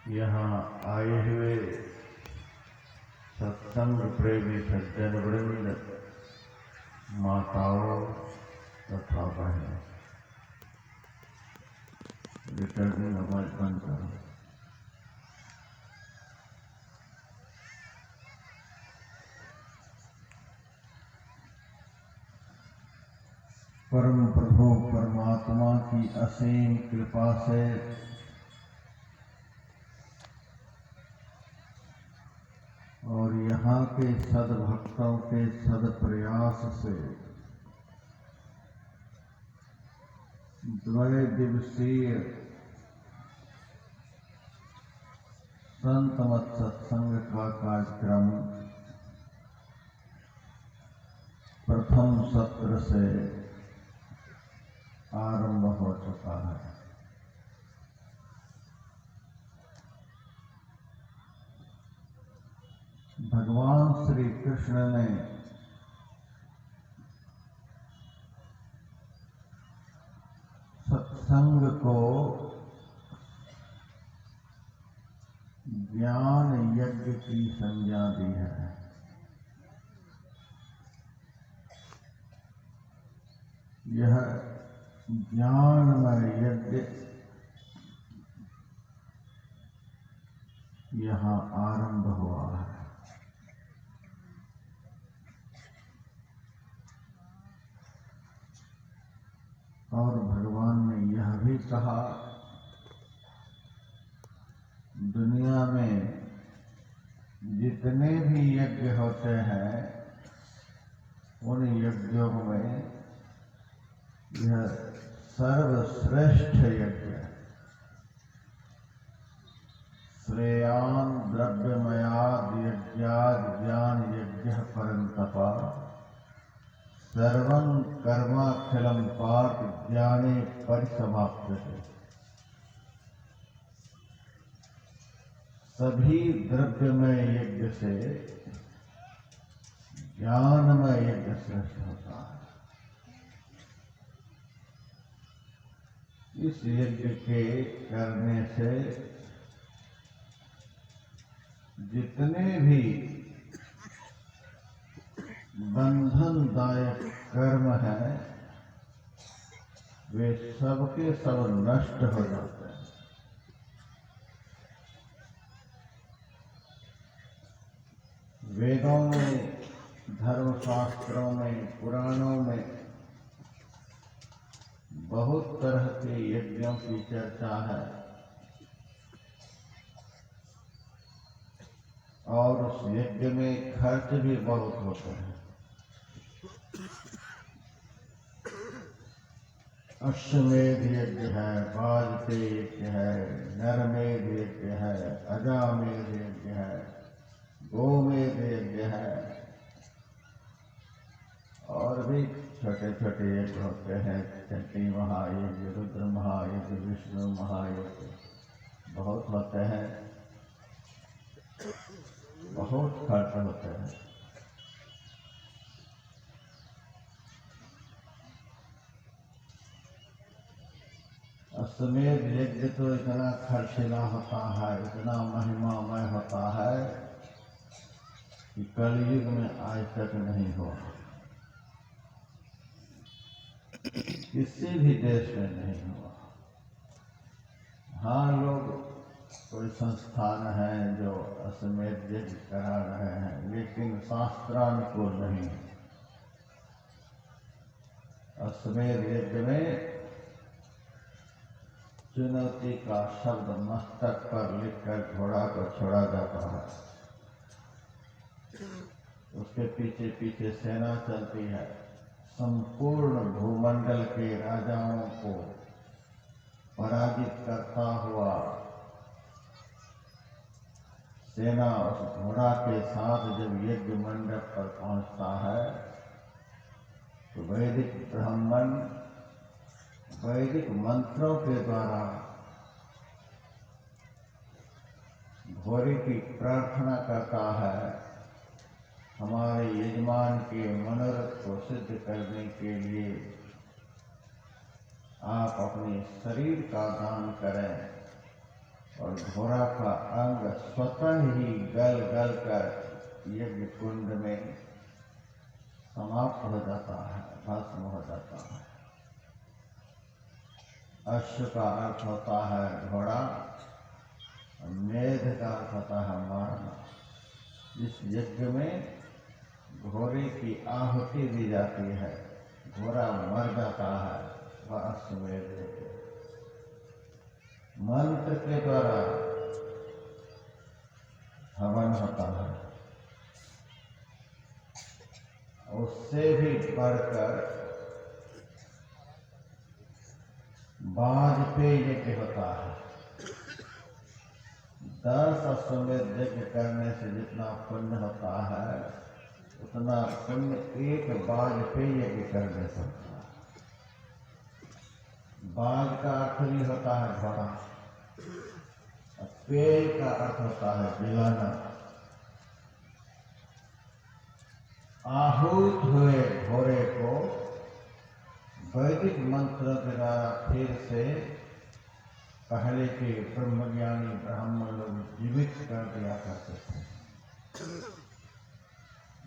यहाँ आए हुए सत्संग प्रेमी सज्जन वृंद, माताओं तथा बहनों, रिटर्निंग आवाज बंद करो। परम प्रभु परमात्मा की असीम कृपा से और यहाँ के सद्भक्तों के सद्प्रयास से द्वय दिवसीय संत मत सत्संग का कार्यक्रम प्रथम सत्र से आरंभ हो चुका है। भगवान श्री कृष्ण ने सत्संग को ज्ञान यज्ञ की संज्ञा दी है। यह ज्ञानमय यज्ञ यहाँ आरंभ हुआ है। और भगवान ने यह भी कहा, दुनिया में जितने भी यज्ञ होते हैं उन यज्ञों में यह सर्वश्रेष्ठ यज्ञ है। श्रेयान द्रव्यमयाद यज्ञाद ज्ञान यज्ञ परंतपा सर्वं कर्माखिलम पार्थ ज्ञाने परिसमाप्यते। सभी द्रव्यमय यज्ञ से ज्ञानमय यज्ञ श्रेष्ठ होता है। इस यज्ञ के करने से जितने भी बंधनदायक कर्म हैं वे सबके सब नष्ट हो जाते हैं। वेदों में, धर्मशास्त्रों में, पुराणों में बहुत तरह के यज्ञों की चर्चा है और उस यज्ञ में खर्च भी बहुत होते हैं। अश्वमेध यज्ञ है, वाजपेयी यज्ञ है, नरमेध यज्ञ है, अजामेध यज्ञ है, गोमेध यज्ञ है और भी छोटे छोटे यज्ञ होते हैं। चंडी महायज्ञ, रुद्र महायज्ञ, विष्णु महायज्ञ बहुत होते हैं, बहुत खर्च होते हैं। अश्वमेध यज्ञ तो इतना खर्चीला होता है, इतना महिमामय होता है कि कलयुग में आज तक नहीं हुआ, किसी भी देश में नहीं हुआ। हाँ, लोग कोई संस्थान है जो अश्वमेध यज्ञ करा रहे हैं, लेकिन शास्त्रानुकूल नहीं। अश्वमेध यज्ञ में चुनौती का शब्द मस्तक पर लिखकर घोड़ा को छोड़ा जाता है। उसके पीछे पीछे सेना चलती है। संपूर्ण भूमंडल के राजाओं को पराजित करता हुआ सेना उस घोड़ा के साथ जब यज्ञ मंडप पर पहुंचता है तो वैदिक ब्राह्मण वैदिक मंत्रों के द्वारा घोड़े की प्रार्थना करता है, हमारे यजमान के मनोरथ को सिद्ध करने के लिए आप अपने शरीर का दान करें और घोड़ा का अंग स्वतः ही गल गल कर यज्ञ कुंड में समाप्त हो जाता है, भस्म हो जाता है। अश्व का अर्थ होता है घोड़ा, मेध का अर्थ होता है मारना। इस यज्ञ में घोड़े की आहुति दी जाती है, घोड़ा मर जाता है, वह अश्वमेध यज्ञ मंत्र के द्वारा हवन होता है। उससे भी बढ़कर वाजपेयी यज्ञ होता है। 10 अश्वमेध यज्ञ करने से जितना पुण्य होता है, उतना पुण्य एक वाजपेयी यज्ञ करने से होता है। बाज का अर्थ भी होता है घोड़ा, पेय का अर्थ होता है जिलाना। आहूत हुए घोड़े को वैदिक मंत्र के द्वारा फिर से पहले के ब्रह्मज्ञानी ब्राह्मण लोग जीवित कर दिया करते थे।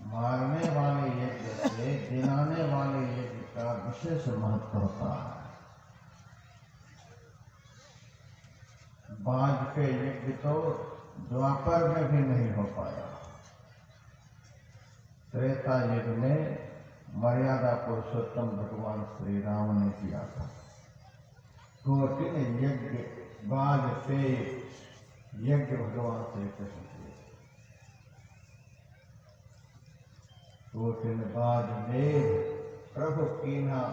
मारने वाले यज्ञ से जिलाने वाले यज्ञ का विशेष महत्व होता है। बाज के यज्ञ तो द्वापर में भी नहीं हो पाया। त्रेता युग में मर्यादा पुरुषोत्तम भगवान श्री राम ने किया था। कठिन यज्ञ बाज पे यज्ञ भगवान श्री कृष्ण किए। कठिन बाज मेघ प्रभु कीन्हा,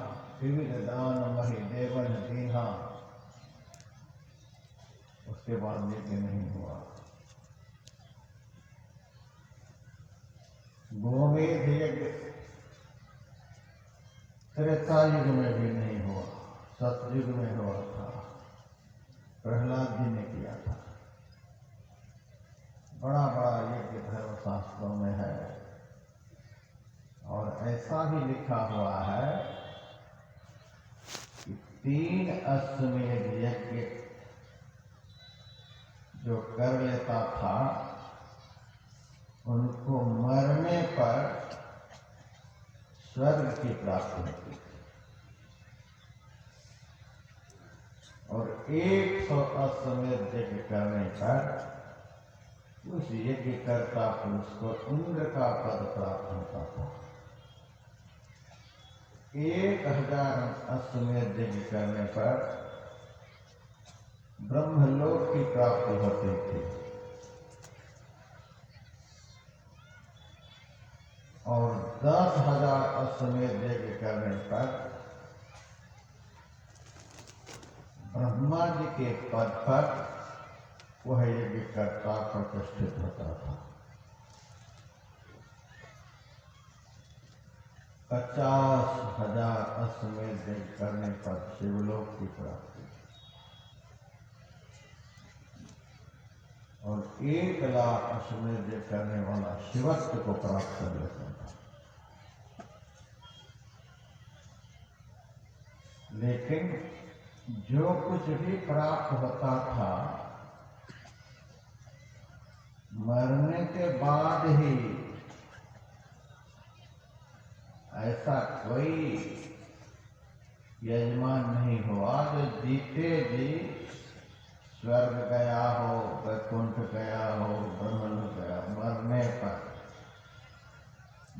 विविध दान मही देवन दीन्हा। उसके बाद यज्ञ नहीं हुआ। गोमेध यज्ञ त्रेता युग में भी नहीं हुआ, सतयुग में हुआ था। प्रहलाद जी ने किया था। बड़ा बड़ा यज्ञ धर्मशास्त्रों में है और ऐसा भी लिखा हुआ है कि 3 अश्वमेध यज्ञ जो कर लेता था, उनको मरने पर स्वर्ग की प्राप्ति होती थी। और 100 अश्वमेध यज्ञ करने पर उस यज्ञकर्ता पुरुष को इंद्र का पद प्राप्त होता था। 1000 अश्वमेध यज्ञ करने पर ब्रह्मलोक की प्राप्ति होती थी। और 10,000 अश्वमेध यज्ञ करने पर ब्रह्मा जी के पद पर वह यज्ञकर्ता प्रतिष्ठित होता था। 50,000 अश्वमेध यज्ञ करने पर शिवलोक की प्राप्ति और 1,00,000 अश्वमेध यज्ञ करने वाला शिवत्व को प्राप्त कर लेता था। लेकिन जो कुछ भी प्राप्त होता था, मरने के बाद ही ऐसा कोई यजमान नहीं हुआ जो जीते जी स्वर्ग गया हो, वैकुंठ गया हो, ब्रह्मलोक गया।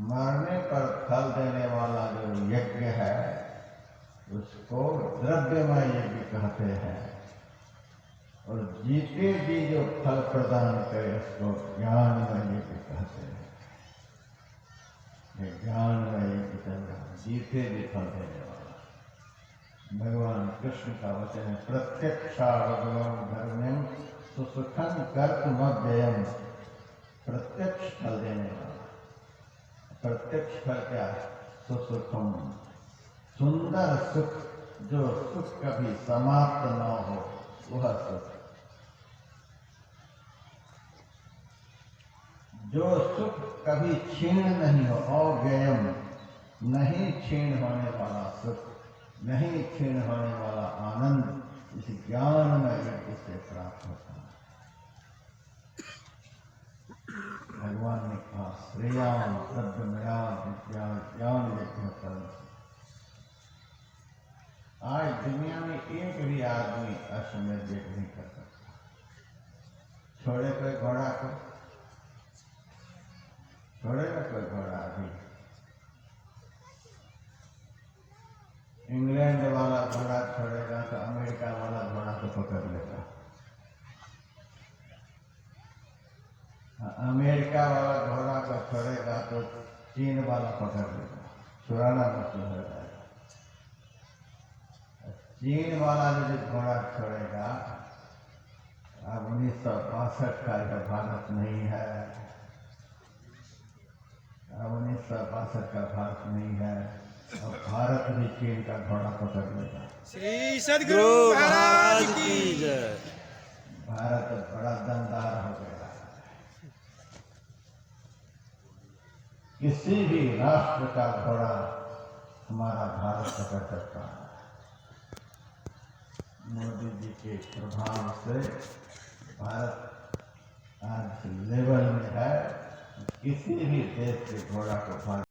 मरने पर फल देने वाला जो यज्ञ है, उसको द्रव्यमय यज्ञ कहते हैं। और जीते जी जो फल प्रदान करे, उसको ज्ञानमय यज्ञ कहते हैं। ये ज्ञानमय यज्ञ चल रहा है, जीते जी फल देने वाला। भगवान कृष्ण का वचन है, प्रत्यक्षा भगवान धर्म सुसुखम कर्तुमव्ययम। प्रत्यक्ष फल देने वाला। प्रत्यक्ष फल क्या है? सुसुखम, सुंदर सुख, जो सुख कभी समाप्त न हो, वह सुख। जो सुख कभी क्षीण नहीं हो, अव्ययम, नहीं क्षीण होने वाला सुख, नहीं क्षीण होने वाला आनंद, इस ज्ञान में यज्ञ से प्राप्त होता है। शब्दमयान विज्ञान यज्ञ। आज दुनिया में एक भी आदमी अश्वमेध यज्ञ नहीं कर सकता। छोड़े कोई घोड़ा को, छोड़ेगा कोई घोड़ा? अभी इंग्लैंड वाला घोड़ा छोड़ेगा तो अमेरिका वाला घोड़ा को पकड़ लेगा। अमेरिका वाला घोड़ा को छोड़ेगा तो चीन वाला पकड़ लेगा, चुराना मुश्किल हो जाएगा। चीन वाला यदि घोड़ा छोड़ेगा, अब 1965 का जो भारत नहीं है, अब 1965 का भारत नहीं है, अब भारत भी चीन का घोड़ा पकड़ लेगा। श्री सद्गुरु महाराज की जय। भारत बड़ा दमदार हो गया। किसी भी राष्ट्र का घोड़ा हमारा भारत पकड़ सकता है। मोदी जी के प्रभाव से भारत आज लेवल में है, किसी भी देश के घोड़ा को भारत